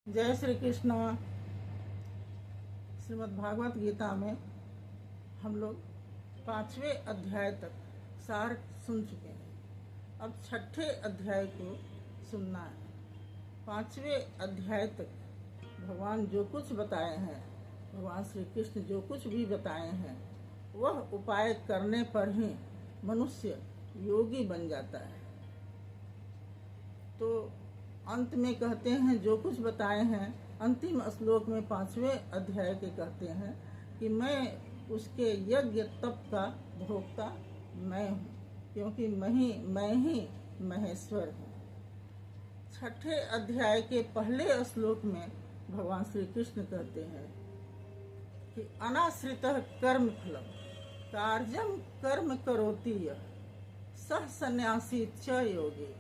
जय श्री कृष्ण। श्रीमद् भागवत गीता में हम लोग 5वें अध्याय तक सार सुन चुके हैं। अब 6ठे अध्याय को सुनना है। 5वें अध्याय तक भगवान जो कुछ बताए हैं, भगवान श्री कृष्ण जो कुछ भी बताए हैं, वह उपाय करने पर ही मनुष्य योगी बन जाता है। तो अंत में कहते हैं जो कुछ बताए हैं, अंतिम श्लोक में 5वें अध्याय के कहते हैं कि मैं उसके यज्ञ तप का भोक्ता मैं हूँ, क्योंकि मैं ही महेश्वर हूँ। 6ठे अध्याय के पहले श्लोक में भगवान श्री कृष्ण कहते हैं कि अनाश्रितः कर्म फलम कार्यम कर्म करोति यः सः सन्यासी च योगी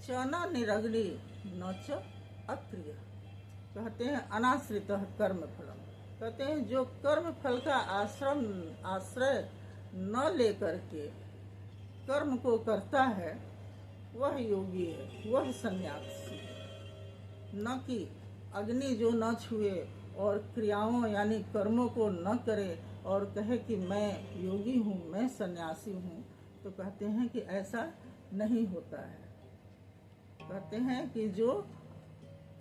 च न निरग्नि न च अक्रिय। कहते हैं अनाश्रितः कर्म फलम, कहते हैं जो कर्म फल का आश्रय न लेकर के कर्म को करता है वह योगी है, वह सन्यासी। न कि अग्नि जो न छुए और क्रियाओं यानी कर्मों को न करे और कहे कि मैं योगी हूँ, मैं सन्यासी हूँ, तो कहते हैं कि ऐसा नहीं होता है। कहते हैं कि जो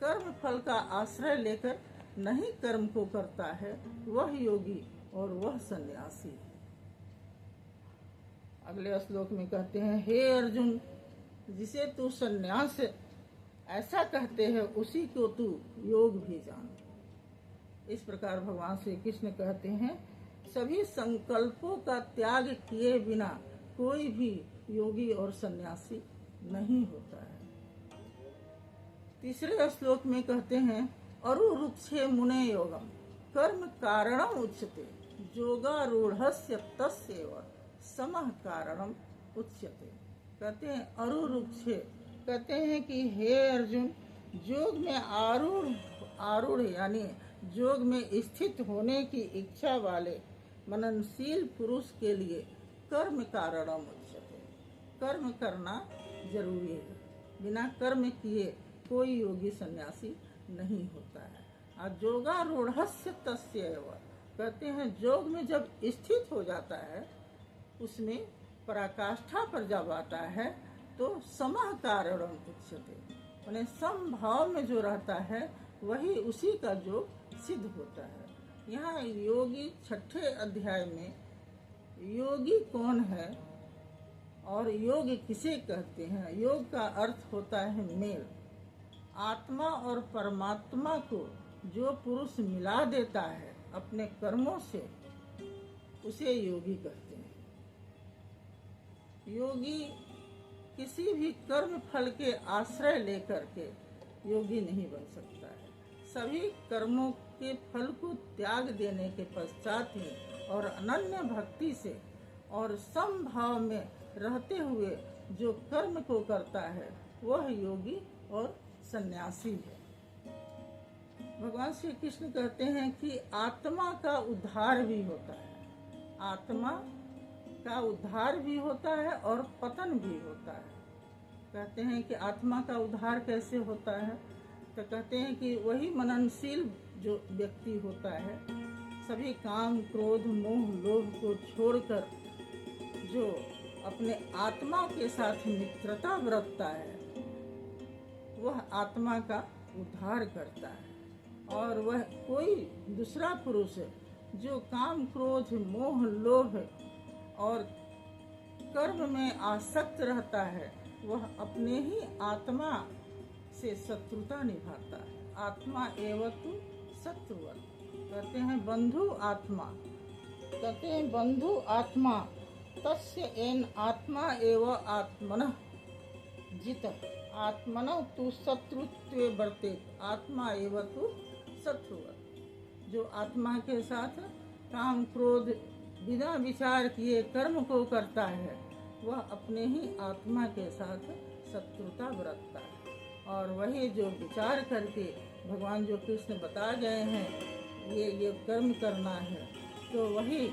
कर्म फल का आश्रय लेकर नहीं कर्म को करता है वह योगी और वह सन्यासी है। अगले श्लोक में कहते हैं, हे अर्जुन, जिसे तू सन्यास ऐसा कहते हैं उसी को तू योग भी जान। इस प्रकार भगवान श्री कृष्ण कहते हैं सभी संकल्पों का त्याग किए बिना कोई भी योगी और सन्यासी नहीं होता है। तीसरे श्लोक में कहते हैं, अरुरुक्षे मुने योगम कर्म कारणम उच्यते योगारूढ़स्य तस्यैव समः कारणम उच्यते। कहते हैं अरुरुक्षे, कहते हैं कि हे अर्जुन, योग में आरूढ़ यानी योग में स्थित होने की इच्छा वाले मननशील पुरुष के लिए कर्म कारणम उच्यते। कर्म करना जरूरी है, बिना कर्म किए कोई योगी सन्यासी नहीं होता है। और योगारूढ़स्य तस्यैव, कहते हैं योग में जब स्थित हो जाता है, उसमें पराकाष्ठा पर जब आता है तो समः कारणम उच्यते, माने समभाव में जो रहता है वही उसी का योग सिद्ध होता है। यहाँ योगी 6ठे अध्याय में योगी कौन है और योग किसे कहते हैं। योग का अर्थ होता है मेल। आत्मा और परमात्मा को जो पुरुष मिला देता है अपने कर्मों से, उसे योगी कहते हैं। योगी किसी भी कर्म फल के आश्रय लेकर के योगी नहीं बन सकता है। सभी कर्मों के फल को त्याग देने के पश्चात ही और अनन्य भक्ति से और समभाव में रहते हुए जो कर्म को करता है वह योगी और सन्यासी है। भगवान श्री कृष्ण कहते हैं कि आत्मा का उद्धार भी होता है, आत्मा का उद्धार भी होता है और पतन भी होता है। कहते हैं कि आत्मा का उद्धार कैसे होता है, तो कहते हैं कि वही मननशील जो व्यक्ति होता है, सभी काम क्रोध मोह लोभ को छोड़कर जो अपने आत्मा के साथ मित्रता बरतता है, वह आत्मा का उद्धार करता है। और वह कोई दूसरा पुरुष जो काम क्रोध मोह लोभ और कर्म में आसक्त रहता है, वह अपने ही आत्मा से शत्रुता निभाता है। आत्मा एवं तु शत्रुवत्, कहते हैं बंधु आत्मा, कहते हैं बंधु आत्मा तस्य एन आत्मा एवं आत्मनः जितः आत्मनः तु शत्रुत्वे वर्तेत आत्मा एवं तु शत्रुवत्। जो आत्मा के साथ काम क्रोध बिना विचार किए कर्म को करता है, वह अपने ही आत्मा के साथ शत्रुता बरतता है। और वही जो विचार करके भगवान जो कृष्ण बता गए हैं ये कर्म करना है, तो वही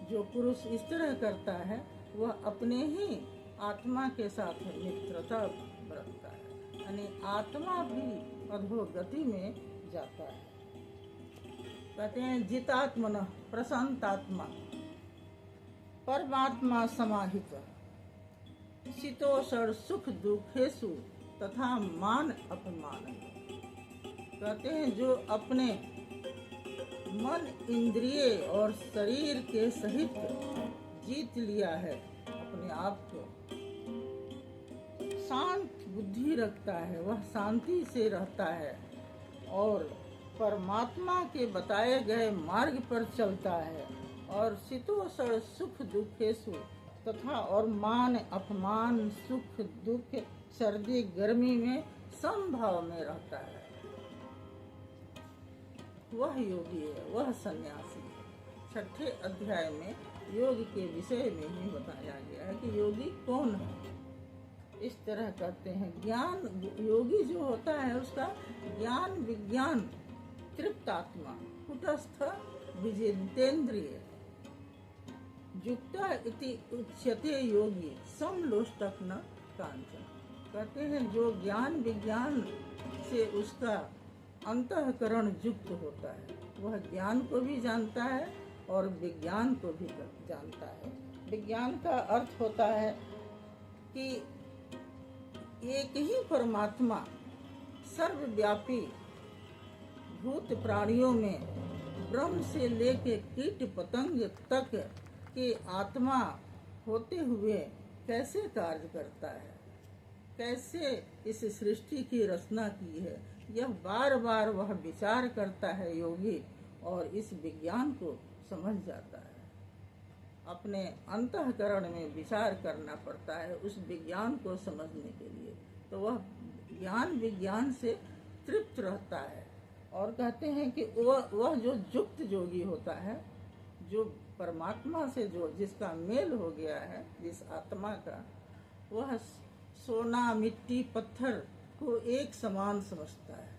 जो पुरुष इस तरह करता है वह अपने ही आत्मा के साथ मित्रता बरतता है। यानी आत्मा भी अधोगति में जाता है। कहते हैं जितात्मन प्रशांतात्मा परमात्मा समाहित शीतोषण सुख दुखेशु तथा मान अपमान। कहते हैं जो अपने मन इंद्रिय और शरीर के सहित जीत लिया है, अपने आप को शांत बुद्धि रखता है, वह शांति से रहता है और परमात्मा के बताए गए मार्ग पर चलता है और शीतोषण सुख दुखेशु तथा और मान अपमान सुख दुख सर्दी गर्मी में समभाव में रहता है, वह योगी है, वह सन्यासी है। छठे अध्याय में योग के विषय में ही बताया गया है कि योगी कौन है। इस तरह कहते हैं ज्ञान योगी जो होता है उसका ज्ञान विज्ञान तृप्त आत्मा कुटस्थ विजितेंद्रिय युक्ता इति उच्यते योगी समलोष्टक न कांचन। कहते हैं जो ज्ञान विज्ञान से उसका अंतःकरण युक्त होता है, वह ज्ञान को भी जानता है और विज्ञान को भी जानता है। विज्ञान का अर्थ होता है कि एक ही परमात्मा सर्वव्यापी भूत प्राणियों में ब्रह्म से लेके कीट पतंग तक के आत्मा होते हुए कैसे कार्य करता है, कैसे इस सृष्टि की रचना की है, यह बार बार वह विचार करता है योगी और इस विज्ञान को समझ जाता है। अपने अंतःकरण में विचार करना पड़ता है उस विज्ञान को समझने के लिए, तो वह ज्ञान विज्ञान से तृप्त रहता है। और कहते हैं कि वह जो युक्त योगी होता है, जो परमात्मा से जो जिसका मेल हो गया है, जिस आत्मा का, वह सोना मिट्टी पत्थर को एक समान समझता है।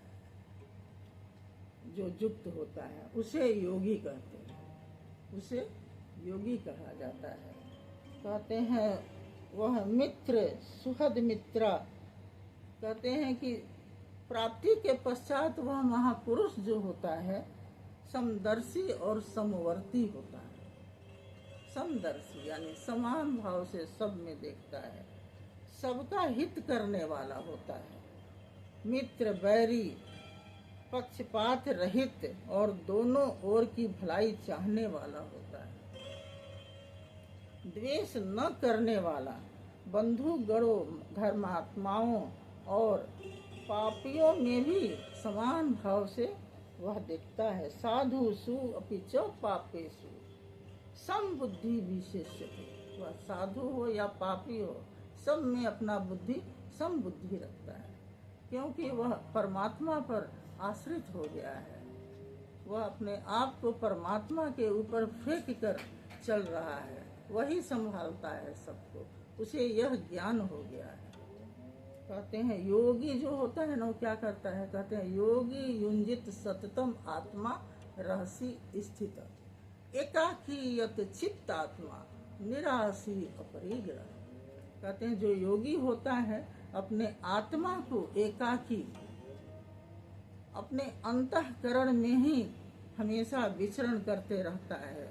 जो युक्त होता है उसे योगी कहते हैं, उसे योगी कहा जाता है। कहते हैं वह मित्र सुहद मित्रा। कहते हैं कि प्राप्ति के पश्चात वह महापुरुष जो होता है समदर्शी और समवर्ती होता है। समदर्शी यानी समान भाव से सब में देखता है, सबका हित करने वाला होता है। मित्र बैरी पक्षपात रहित और दोनों ओर की भलाई चाहने वाला होता है। द्वेष न करने वाला बंधु गणों धर्मात्माओं और पापियों में भी समान भाव से वह देखता है। साधु सु अपि च पापेषु समबुद्धि विशेष्यते। वह साधु हो या पापी हो, सब में अपना बुद्धि समबुद्धि रखता है, क्योंकि वह परमात्मा पर आश्रित हो गया है। वह अपने आप को परमात्मा के ऊपर फेंक कर चल रहा है, वही संभालता है सबको, उसे यह ज्ञान हो गया है। कहते हैं योगी जो होता है ना, वो क्या करता है, कहते हैं योगी युंजित सततम आत्मा रहसी स्थित एकाकीयत चित्त आत्मा निराशी अपरिग्रह। कहते हैं जो योगी होता है अपने आत्मा को एकाकी अपने अंतःकरण में ही हमेशा विचरण करते रहता है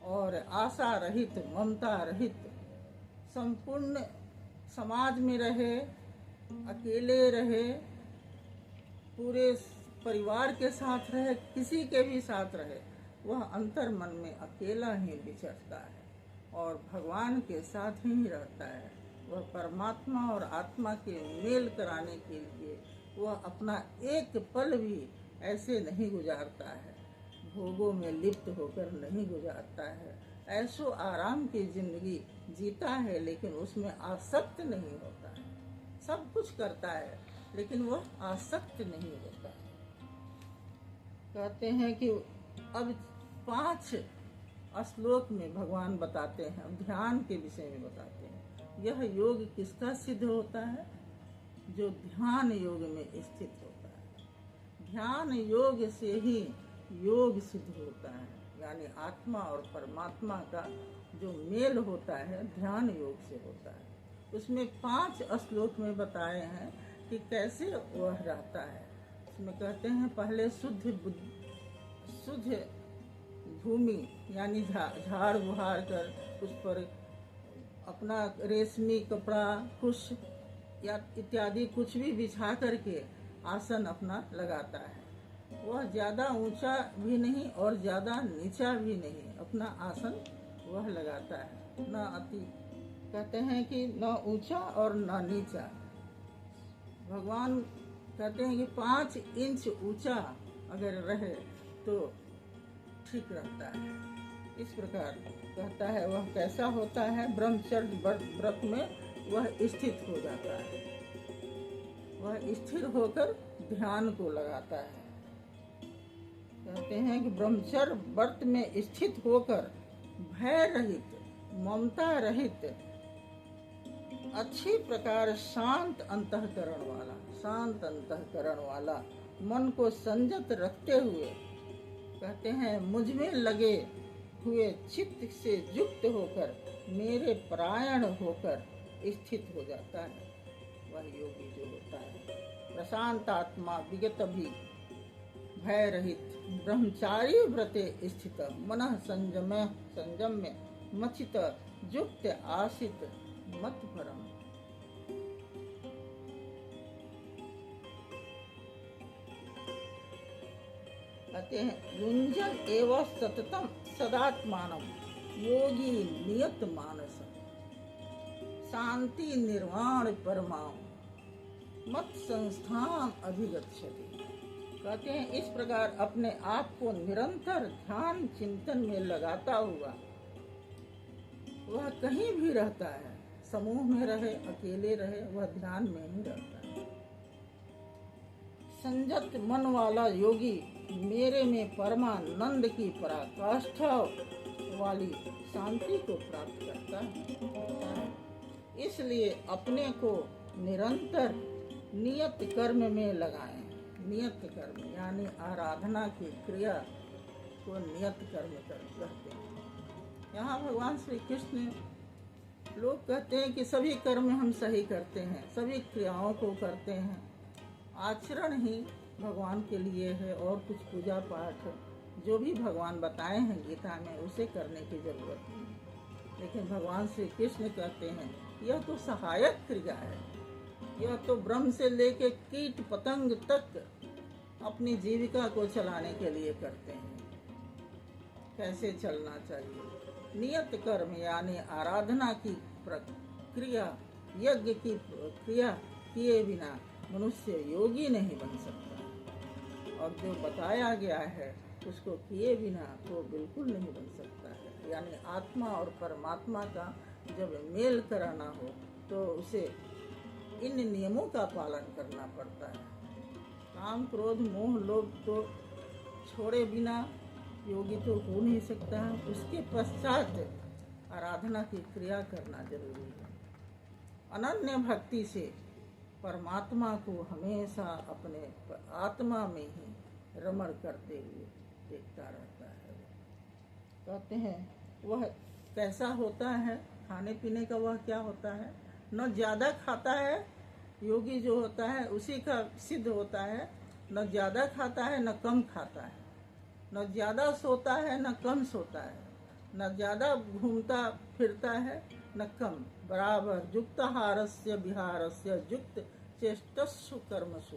और आशा रहित ममता रहित संपूर्ण समाज में रहे, अकेले रहे, पूरे परिवार के साथ रहे, किसी के भी साथ रहे, वह अंतर मन में अकेला ही विचरता है और भगवान के साथ ही रहता है। वह परमात्मा और आत्मा के मेल कराने के लिए वह अपना एक पल भी ऐसे नहीं गुजारता है, भोगों में लिप्त होकर नहीं गुजारता है। ऐसो आराम की जिंदगी जीता है, लेकिन उसमें आसक्त नहीं होता है। सब कुछ करता है लेकिन वह आसक्त नहीं होता है। कहते हैं कि अब 5 श्लोक में भगवान बताते हैं, ध्यान के विषय में बताते हैं। यह योग किसका सिद्ध होता है? जो ध्यान योग में स्थित होता है। ध्यान योग से ही योग सिद्ध होता है, यानी आत्मा और परमात्मा का जो मेल होता है ध्यान योग से होता है। उसमें 5 श्लोक में बताए हैं कि कैसे वह रहता है। इसमें कहते हैं पहले शुद्ध भूमि यानी झाड़ बुहार कर उस पर अपना रेशमी कपड़ा कुश या इत्यादि कुछ भी बिछा करके आसन अपना लगाता है। वह ज़्यादा ऊंचा भी नहीं और ज़्यादा नीचा भी नहीं, अपना आसन वह लगाता है। न अति कहते हैं कि न ऊंचा और न नीचा। भगवान कहते हैं कि 5 इंच ऊंचा अगर रहे तो ठीक रहता है। इस प्रकार कहता है वह कैसा होता है, ब्रह्मचर्य व्रत में वह स्थित हो जाता है, वह स्थिर होकर ध्यान को लगाता है। कहते हैं कि ब्रह्मचर्य व्रत में स्थित होकर भय रहित, ममता रहित, अच्छी प्रकार शांत अंतःकरण वाला मन को संयत रखते हुए, कहते हैं मुझ में लगे हुए चित्त से युक्त होकर, मेरे परायण होकर स्थित हो जाता है। वह योगी जो होता है प्रशांत आत्मा विगत भी भय रहित ब्रह्मचारी व्रते स्थित मनः संयम में मचित युक्त आसित मत परम। कहते हैं युंजन एवं सततम सदात्मानम योगी नियत मानस शांति निर्वाण परमाम मत संस्थान अभिगच्छति। कहते हैं इस प्रकार अपने आप को निरंतर ध्यान चिंतन में लगाता हुआ वह कहीं भी रहता है, समूह में रहे अकेले रहे, वह ध्यान में ही रहता है। संयत मन वाला योगी मेरे में परमानंद की पराकाष्ठा वाली शांति को प्राप्त करता है। इसलिए अपने को निरंतर नियत कर्म में लगाएं। नियत कर्म यानी आराधना की क्रिया को नियत कर्म कहते हैं। यहाँ भगवान श्री कृष्ण, लोग कहते हैं कि सभी कर्म हम सही करते हैं, सभी क्रियाओं को करते हैं, आचरण ही भगवान के लिए है और कुछ पूजा पाठ जो भी भगवान बताए हैं गीता में उसे करने की जरूरत नहीं। लेकिन भगवान श्री कृष्ण कहते हैं यह तो सहायक क्रिया है, यह तो ब्रह्म से लेके कीट पतंग तक अपनी जीविका को चलाने के लिए करते हैं। कैसे चलना चाहिए? नियत कर्म यानी आराधना की प्रक्रिया, यज्ञ की क्रिया किए बिना मनुष्य योगी नहीं बन सकता, और जो बताया गया है उसको किए बिना वो बिल्कुल नहीं बन सकता है। यानी आत्मा और परमात्मा का जब मेल कराना हो तो उसे इन नियमों का पालन करना पड़ता है। काम क्रोध मोह लोभ तो छोड़े बिना योगी तो हो नहीं सकता है। उसके पश्चात आराधना की क्रिया करना जरूरी है। अनन्य भक्ति से परमात्मा को हमेशा अपने आत्मा में ही रमण करते हुए देखता रहता है। कहते हैं वह कैसा होता है, खाने पीने का वह क्या होता है, न ज़्यादा खाता है, योगी जो होता है उसी का सिद्ध होता है, न ज़्यादा खाता है न कम खाता है, न ज़्यादा सोता है न कम सोता है, न ज़्यादा घूमता फिरता है न कम, बराबर युक्ताहारस्य विहारस्य युक्त चेष्टस्सु कर्मसु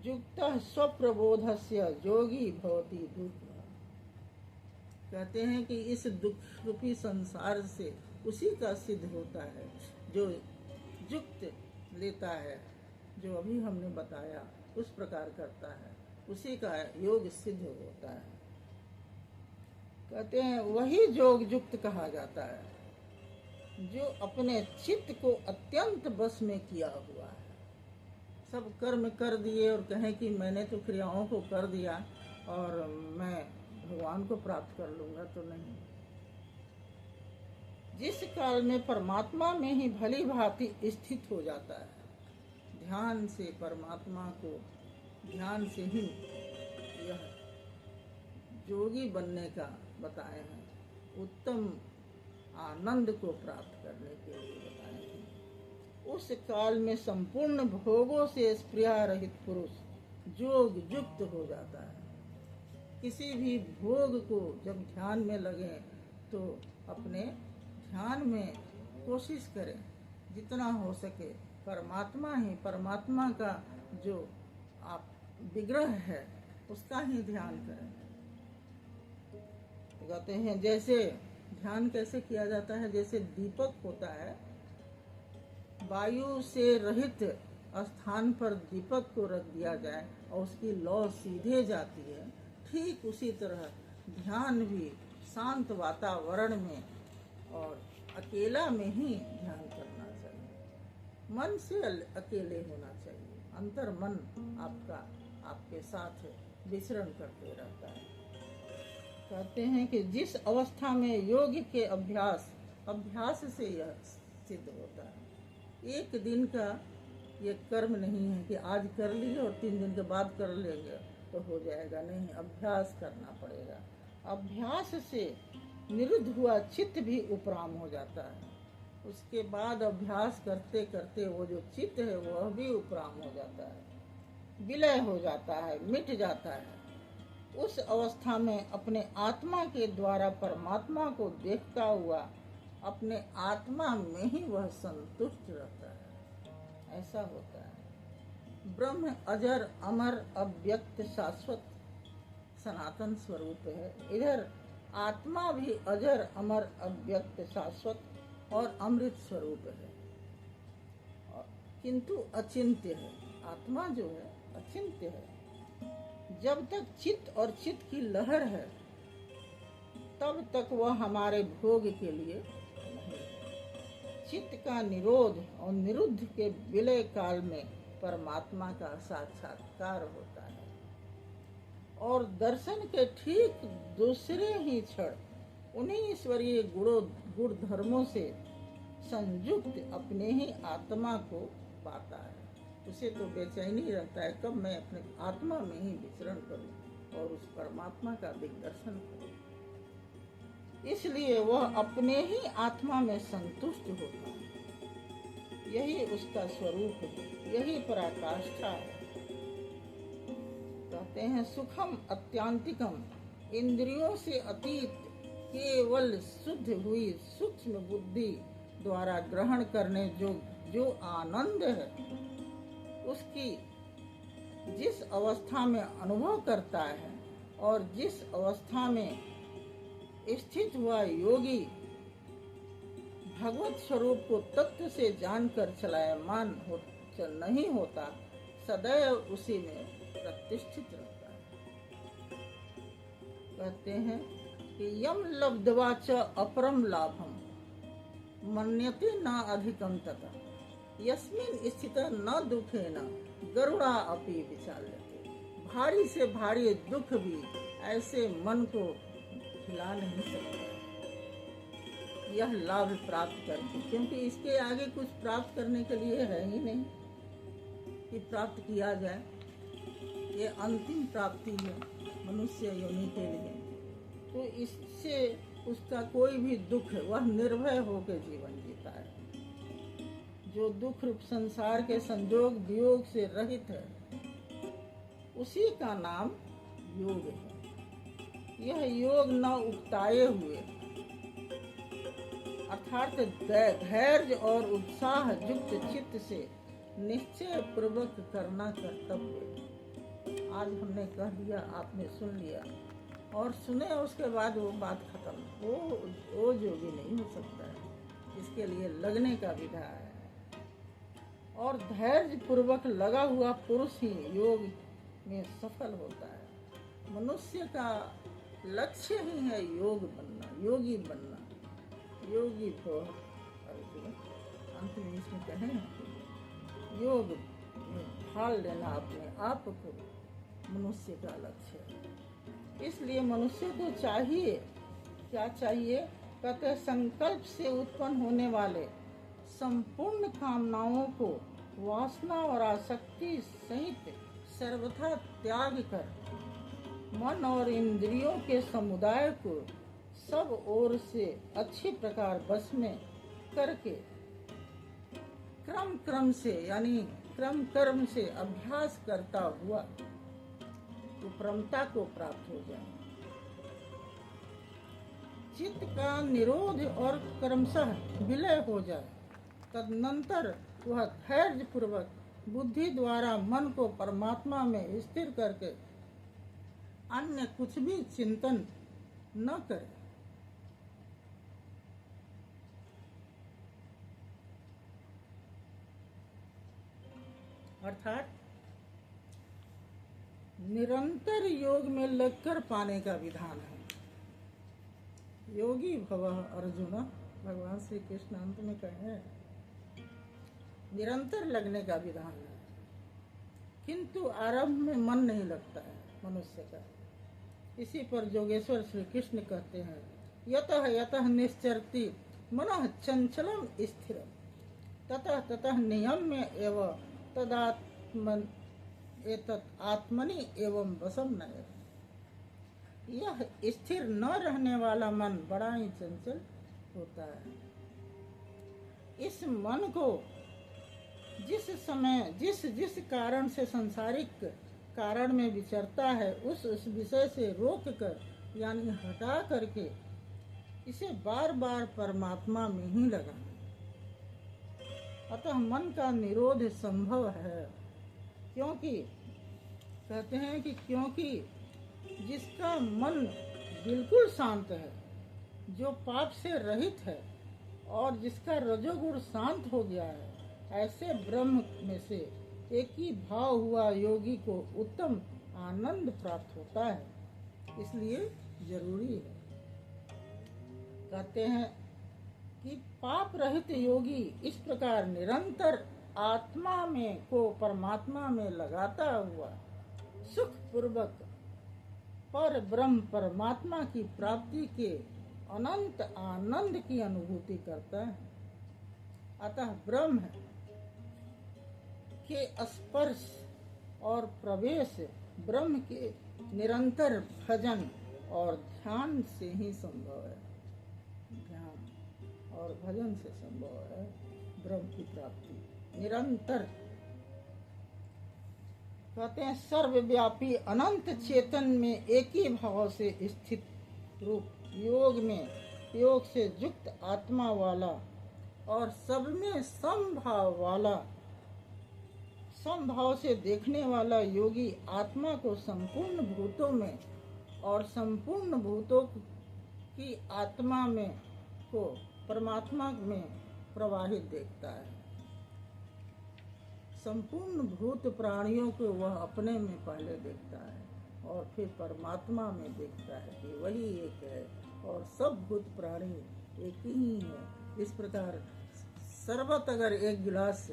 युक्तः स्वप्रबोधस्य योगी भवति दुःख। कहते हैं कि इस दुख रूपी संसार से उसी का सिद्ध होता है जो युक्त लेता है, जो अभी हमने बताया उस प्रकार करता है, उसी का योग सिद्ध होता है। कहते हैं वही योग युक्त कहा जाता है जो अपने चित्त को अत्यंत बस में किया हुआ है। सब कर्म कर दिए और कहें कि मैंने तो क्रियाओं को कर दिया और मैं भगवान को प्राप्त कर लूँगा, तो नहीं। जिस काल में परमात्मा में ही भली भांति स्थित हो जाता है, ध्यान से परमात्मा को, ध्यान से ही यह योगी बनने का बताए हैं, उत्तम आनंद को प्राप्त करने के लिए बताए हैं। उस काल में संपूर्ण भोगों से स्पृहा रहित पुरुष जोग युक्त हो जाता है। किसी भी भोग को जब ध्यान में लगे तो अपने ध्यान में कोशिश करें जितना हो सके परमात्मा का जो आप विग्रह है उसका ही ध्यान करें। तो कहते हैं जैसे ध्यान कैसे किया जाता है, जैसे दीपक होता है, वायु से रहित स्थान पर दीपक को रख दिया जाए और उसकी लौ सीधे जाती है, ठीक उसी तरह ध्यान भी शांत वातावरण में और अकेला में ही ध्यान करना चाहिए। मन से अकेले होना चाहिए, अंतर मन आपका आपके साथ विचरण करते रहता है। कहते हैं कि जिस अवस्था में योग के अभ्यास से यह सिद्ध होता है। एक दिन का ये कर्म नहीं है कि आज कर लिए और 3 दिन के बाद कर लेंगे तो हो जाएगा, नहीं, अभ्यास करना पड़ेगा। अभ्यास से निरुद्ध हुआ चित्त भी उपराम हो जाता है। उसके बाद अभ्यास करते करते वो जो चित्त है वह भी उपराम हो जाता है, विलय हो जाता है, मिट जाता है। उस अवस्था में अपने आत्मा के द्वारा परमात्मा को देखता हुआ अपने आत्मा में ही वह संतुष्ट रहता है। ऐसा होता है। ब्रह्म अजर अमर अव्यक्त शाश्वत सनातन स्वरूप है। इधर आत्मा भी अजर अमर अव्यक्त शाश्वत और अमृत स्वरूप है, किंतु अचिंत्य है। आत्मा जो है अचिंत्य है। जब तक चित्त और चित्त की लहर है तब तक वह हमारे भोग के लिए नहीं है। चित्त का निरोध और निरुद्ध के विलय काल में परमात्मा का साक्षात्कार होता है और दर्शन के ठीक दूसरे ही क्षण उन्हीं ईश्वरीय गुण धर्मों से संयुक्त अपने ही आत्मा को पाता है। उसे तो बेचैनी रहता है कब मैं अपने आत्मा में ही विचरण करूं और उस परमात्मा का दिग्दर्शन करूं। इसलिए वह अपने ही आत्मा में संतुष्ट होता है। यही उसका स्वरूप है, यही पराकाष्ठा है। कहते हैं सुखम अत्यांतिकम, इंद्रियों से अतीत केवल शुद्ध हुई सूक्ष्म बुद्धि द्वारा ग्रहण करने जो आनंद है, उसकी जिस अवस्था में अनुभव करता है और जिस अवस्था में स्थित हुआ योगी भगवत स्वरूप को तत्व से जानकर चलायमान नहीं होता, सदैव उसी में प्रतिष्ठित रहता है। कहते हैं कि यम लब्ध्वा च अपरम लाभम मन्यते न अधिकम तथा यस्मिन स्थितः न दुखेन गरुड़ा अपि विचाल्यते। भारी से भारी दुख भी ऐसे मन को हिला नहीं सकता यह लाभ प्राप्त करके, क्योंकि इसके आगे कुछ प्राप्त करने के लिए है ही नहीं कि प्राप्त किया जाए। ये अंतिम प्राप्ति है मनुष्य योनि के लिए। तो इससे उसका कोई भी दुख वह निर्भय होकर जीवन जीता है। जो दुख रूप संसार के संजोग वियोग से रहित है उसी का नाम योग है। यह योग न उकताए हुए अर्थात धैर्य और उत्साह युक्त चित्त से निश्चय पूर्वक करना कर्तव्य। आज हमने कह दिया, आपने सुन लिया और सुने उसके बाद वो बात खत्म, वो योगी नहीं हो सकता है। इसके लिए लगने का विधा है और धैर्य पूर्वक लगा हुआ पुरुष ही योग में सफल होता है। मनुष्य का लक्ष्य ही है योग बनना, योगी बनना। योगी भव अर्जुन, अंत में इसमें कहें योग में ढाल लेना अपने आप को मनुष्य का लक्ष्य है। इसलिए मनुष्य को चाहिए, क्या चाहिए? कहते संकल्प से उत्पन्न होने वाले संपूर्ण कामनाओं को वासना और आसक्ति सहित सर्वथा त्याग कर मन और इंद्रियों के समुदाय को सब ओर से अच्छी प्रकार बस में करके क्रम से यानी क्रम कर्म से अभ्यास करता हुआ उपरमता को प्राप्त हो जाए। चित्त का निरोध और क्रमशः विलय हो जाए। तदनंतर वह धैर्य पूर्वक बुद्धि द्वारा मन को परमात्मा में स्थिर करके अन्य कुछ भी चिंतन न करे। अर्थात निरंतर योग में लगकर पाने का विधान है। योगी भवः अर्जुन, भगवान श्री कृष्ण अंत में कहे निरंतर लगने का विधान है, किंतु आरंभ में मन नहीं लगता है मनुष्य का। इसी पर जोगेश्वर श्री कृष्ण कहते हैं यतः यतः निश्चरति मनः चंचलम स्थिरम ततः ततः नियम्य एव तदात्मन एतत् आत्मनि एवं वशम नयति। यह स्थिर न रहने वाला मन बड़ा ही चंचल होता है। इस मन को जिस समय जिस जिस कारण से सांसारिक कारण में विचरता है उस विषय से रोक कर यानी हटा करके इसे बार बार परमात्मा में ही लगाना। अतः मन का निरोध संभव है, क्योंकि कहते हैं कि क्योंकि जिसका मन बिल्कुल शांत है, जो पाप से रहित है और जिसका रजोगुण शांत हो गया है, ऐसे ब्रह्म में से एक ही भाव हुआ योगी को उत्तम आनंद प्राप्त होता है। इसलिए जरूरी है, कहते हैं कि पाप रहित योगी इस प्रकार निरंतर आत्मा में को परमात्मा में लगाता हुआ सुख पूर्वक पर ब्रह्म परमात्मा की प्राप्ति के अनंत आनंद की अनुभूति करता है। अतः ब्रह्म के स्पर्श और प्रवेश ब्रह्म के निरंतर भजन और ध्यान से ही संभव है। ध्यान और भजन से संभव है ब्रह्म की प्राप्ति निरंतर। कहते हैं सर्वव्यापी अनंत चेतन में एक ही भाव से स्थित रूप योग से युक्त आत्मा वाला और सब में समभाव से देखने वाला योगी आत्मा को संपूर्ण भूतों में और संपूर्ण भूतों की आत्मा में को परमात्मा में प्रवाहित देखता है। संपूर्ण भूत प्राणियों को वह अपने में पहले देखता है और फिर परमात्मा में देखता है कि वही एक है और सब भूत प्राणी एक ही है। इस प्रकार शरबत अगर एक गिलास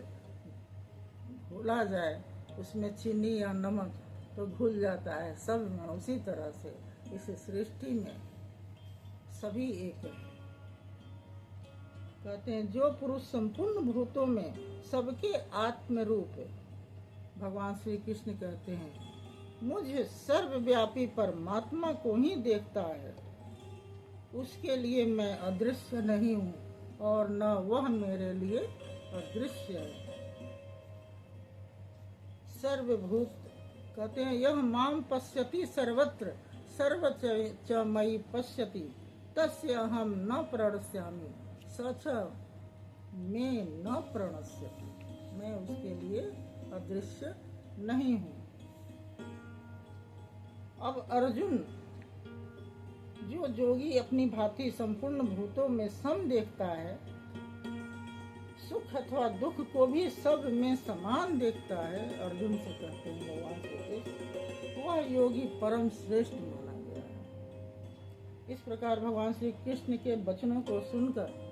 घोला जाए उसमें चीनी या नमक तो घुल जाता है सब में, उसी तरह से इस सृष्टि में सभी एक है। कहते हैं जो पुरुष संपूर्ण भूतों में सबके आत्म रूप, भगवान श्री कृष्ण कहते हैं मुझे सर्वव्यापी परमात्मा को ही देखता है, उसके लिए मैं अदृश्य नहीं हूँ और न वह मेरे लिए अदृश्य है। सर्वभूत कहते हैं यह माम पश्यति सर्वत्र सर्व च मयि पश्यति तस्य अहम न प्रणश्यामि सच में न प्रणश्यति। मैं उसके लिए अदृश्य नहीं हूँ। अब अर्जुन जो जोगी अपनी भांति संपूर्ण भूतों में सम देखता है, सुख अथवा दुख को भी सब में समान देखता है, अर्जुन से कहते हैं भगवान श्री कृष्ण, वह योगी परम श्रेष्ठ माना गया है। इस प्रकार भगवान श्री कृष्ण के वचनों को सुनकर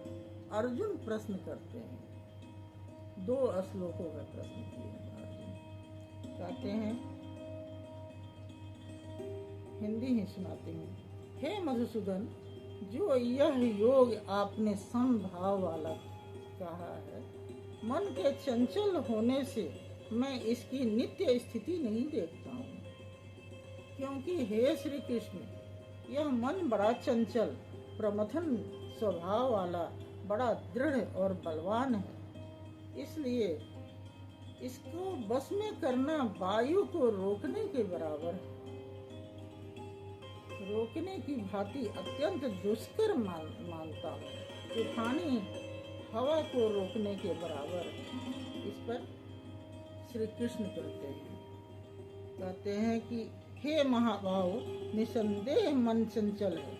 अर्जुन प्रश्न करते हैं। 2 श्लोकों में प्रश्न किए अर्जुन। कहते हैं, हिंदी ही सुनाते हैं। हे मधुसूदन, जो यह योग आपने समभाव वाला कहा है, मन के चंचल होने से मैं इसकी नित्य स्थिति नहीं देखता हूँ, क्योंकि हे श्री कृष्ण, यह मन बड़ा चंचल प्रमथन स्वभाव वाला बड़ा दृढ़ और बलवान है। इसलिए इसको बस में करना वायु को रोकने के बराबर है। रोकने की भांति अत्यंत दुष्कर मानता हूँ। तूफानी हवा को रोकने के बराबर। इस पर श्री कृष्ण कहते हैं कि हे महाभाव, निसंदेह मन चंचल है,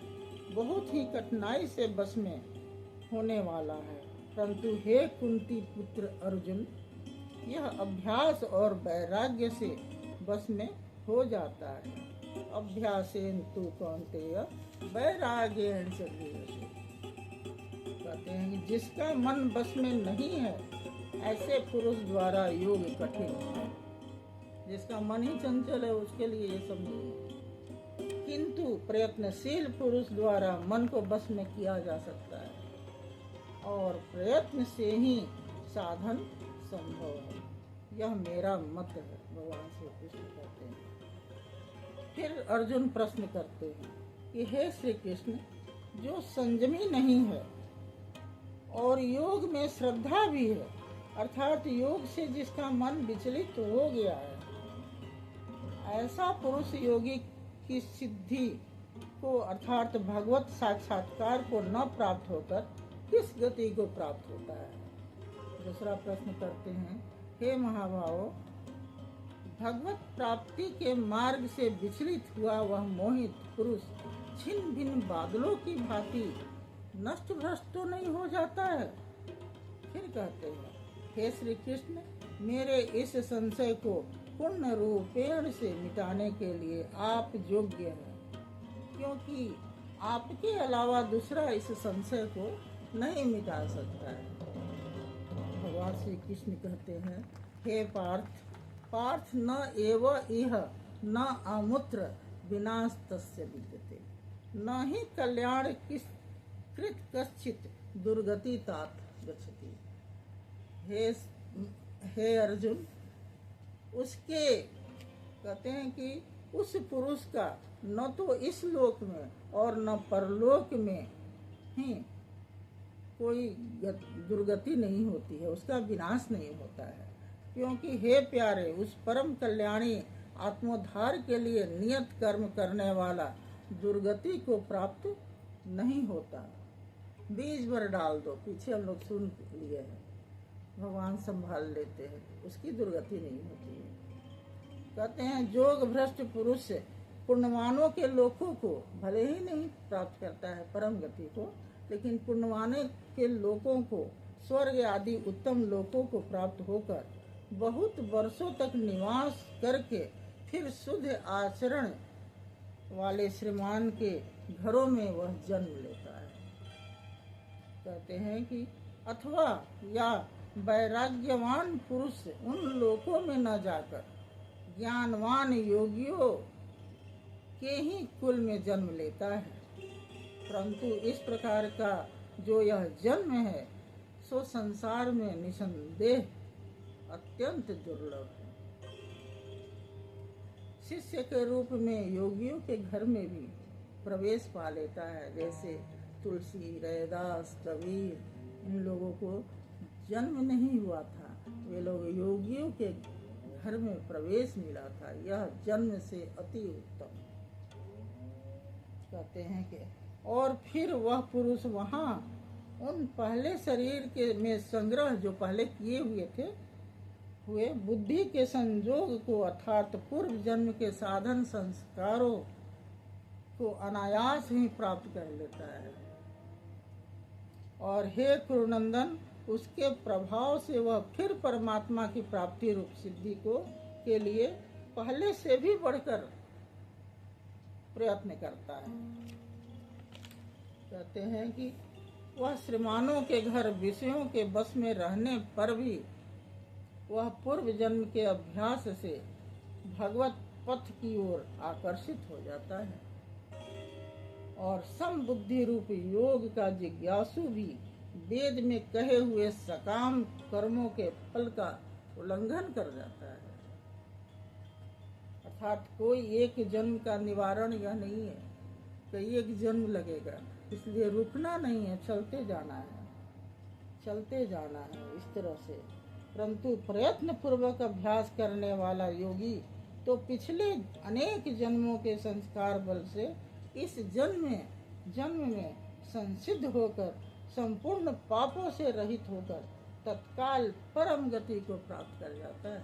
बहुत ही कठिनाई से बस में होने वाला है, परंतु हे कुंती पुत्र अर्जुन, यह अभ्यास और वैराग्य से बस में हो जाता है। अभ्यासेन तु कौन्तेय वैराग्येण च गृह्यते। कहते हैं कि जिसका मन बस में नहीं है, ऐसे पुरुष द्वारा योग कठिन है। जिसका मन ही चंचल है, उसके लिए ये सब नहीं है, किंतु प्रयत्नशील पुरुष द्वारा मन को बस में किया जा सकता है, और प्रयत्न से ही साधन संभव है। यह मेरा मत है, भगवान श्री कृष्ण कहते हैं। फिर अर्जुन प्रश्न करते हैं कि हे श्री कृष्ण, जो संयमी नहीं है और योग में श्रद्धा भी है, अर्थात योग से जिसका मन विचलित हो गया है, ऐसा पुरुष योगी की सिद्धि को अर्थात भगवत साक्षात्कार को न प्राप्त होकर किस गति को प्राप्त होता है। दूसरा प्रश्न करते हैं, हे महाभाव, भगवत प्राप्ति के मार्ग से विचलित हुआ वह मोहित पुरुष छिन्न भिन्न बादलों की भांति नष्ट भ्रष्ट तो नहीं हो जाता है। फिर कहते हैं, हे श्री कृष्ण, मेरे इस संशय को पूर्ण रूपेण से मिटाने के लिए आप योग्य हैं, क्योंकि आपके अलावा दूसरा इस संशय को नहीं मिटा सकता है। भगवान श्री कृष्ण कहते हैं, हे पार्थ न एव इह न अमुत्र विनाश तस्य विद्यते, न ही कल्याण कृत कश्चित दुर्गति तात गच्छति। हे अर्जुन, उसके कहते हैं कि उस पुरुष का न तो इस लोक में और न परलोक में ही कोई दुर्गति नहीं होती है, उसका विनाश नहीं होता है, क्योंकि हे प्यारे, उस परम कल्याणी आत्मोद्धार के लिए नियत कर्म करने वाला दुर्गति को प्राप्त नहीं होता। बीज भर डाल दो, पीछे हम लोग सुन लिए हैं, भगवान संभाल लेते हैं, उसकी दुर्गति नहीं होती है। कहते हैं, जोग भ्रष्ट पुरुष पुण्यवानों के लोकों को भले ही नहीं प्राप्त करता है परम गति को, लेकिन पुण्यवानों के लोकों को, स्वर्ग आदि उत्तम लोकों को प्राप्त होकर बहुत वर्षों तक निवास करके फिर शुद्ध आचरण वाले श्रीमान के घरों में वह जन्म लेता है। कहते हैं कि अथवा या वैराग्यवान पुरुष उन लोकों में न जाकर ज्ञानवान योगियों के ही कुल में जन्म लेता है, परंतु इस प्रकार का जो यह जन्म है सो संसार में निसंदेह अत्यंत दुर्लभ है। शिष्य के रूप में योगियों के घर में भी प्रवेश पा लेता है, जैसे तुलसी, रैदास, कबीर, इन लोगों को जन्म नहीं हुआ था, वे लोग योगियों के घर में प्रवेश मिला था, यह जन्म से अति उत्तम। कहते हैं कि और फिर वह पुरुष वहाँ उन पहले शरीर के में संग्रह जो पहले किए हुए बुद्धि के संजोग को अर्थात पूर्व जन्म के साधन संस्कारों को अनायास ही प्राप्त कर लेता है। और हे कुरुनंदन, उसके प्रभाव से वह फिर परमात्मा की प्राप्ति रूप सिद्धि के लिए पहले से भी बढ़कर प्रयत्न करता है। कहते हैं कि वह श्रीमानों के घर विषयों के बस में रहने पर भी वह पूर्व जन्म के अभ्यास से भगवत पथ की ओर आकर्षित हो जाता है, और समबुद्धि रूप योग का जिज्ञासु भी वेद में कहे हुए सकाम कर्मों के फल का उल्लंघन कर जाता है। अर्थात कोई एक जन्म का निवारण यह नहीं है कि एक जन्म लगेगा, इसलिए रुकना नहीं है, चलते जाना है इस तरह से। परंतु प्रयत्न पूर्वक अभ्यास करने वाला योगी तो पिछले अनेक जन्मों के संस्कार बल से इस जन्म में संसिद्ध होकर संपूर्ण पापों से रहित होकर तत्काल परम गति को प्राप्त कर जाता है।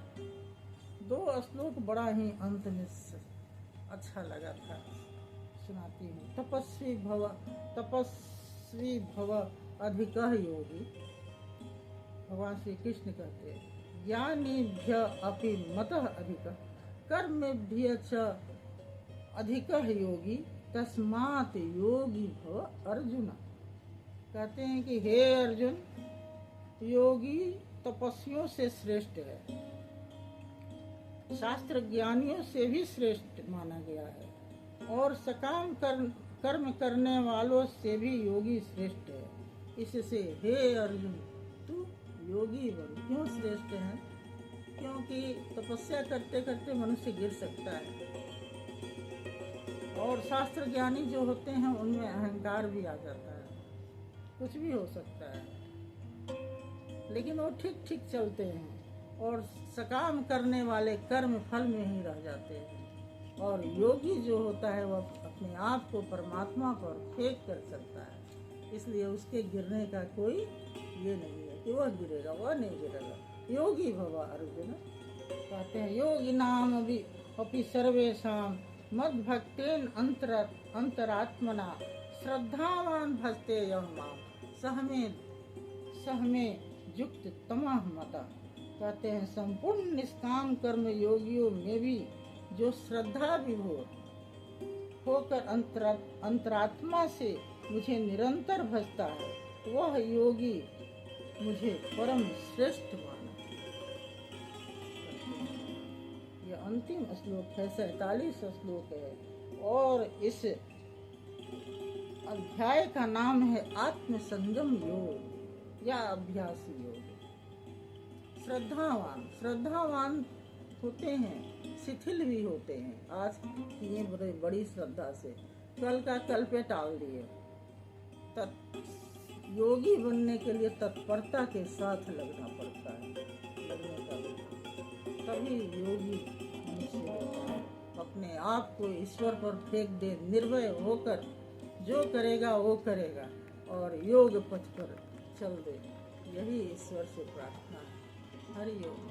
2 श्लोक बड़ा ही अंत में अच्छा लगा था, सुनाती हूँ। तपस्वी भव अधिकः योगी, भगवान श्री कृष्ण कहते हैं, ज्ञानीभ्य अपि मतः अधिकः कर्मेभ्य च अधिकः योगी तस्मात् योगी भव अर्जुन। कहते हैं कि हे अर्जुन, योगी तपस्वियों से श्रेष्ठ है, शास्त्र ज्ञानियों से भी श्रेष्ठ माना गया है, और सकाम कर्म करने वालों से भी योगी श्रेष्ठ है। इससे हे अर्जुन, तू योगी बन। क्यों श्रेष्ठ है? क्योंकि तपस्या करते करते मनुष्य गिर सकता है, और शास्त्र ज्ञानी जो होते हैं उनमें अहंकार भी आ जाता है, कुछ भी हो सकता है, लेकिन वो ठीक ठीक चलते हैं, और सकाम करने वाले कर्म फल में ही रह जाते हैं। और योगी जो होता है वह अपने आप को परमात्मा पर फेंक कर चलता है, इसलिए उसके गिरने का कोई ये नहीं है कि वह गिरेगा, वह नहीं गिरेगा। योगी भव अर्जुन। कहते हैं योगी नाम अपि सर्वेषां मद्भक्तेन अंतरात्मना श्रद्धावान भजते यः माम सहमे युक्त तमः मता। कहते हैं संपूर्ण निष्काम कर्म योगियों में भी जो श्रद्धा विभोर होकर अंतरात्मा से मुझे निरंतर भजता है, वह योगी मुझे परम श्रेष्ठ माना। यह अंतिम श्लोक है, 47 श्लोक है, और इस अध्याय का नाम है आत्म संयम योग या अभ्यास योग। श्रद्धावान होते हैं, शिथिल भी होते हैं। आज किए बड़ी श्रद्धा से कल का कल पे टाल दिए। योगी बनने के लिए तत्परता के साथ लगना पड़ता है, तभी योगी अपने आप को ईश्वर पर फेंक दे, निर्भय होकर जो करेगा वो करेगा, और योग पथ पर चल दे। यही ईश्वर से प्रार्थना है। हरि ओम।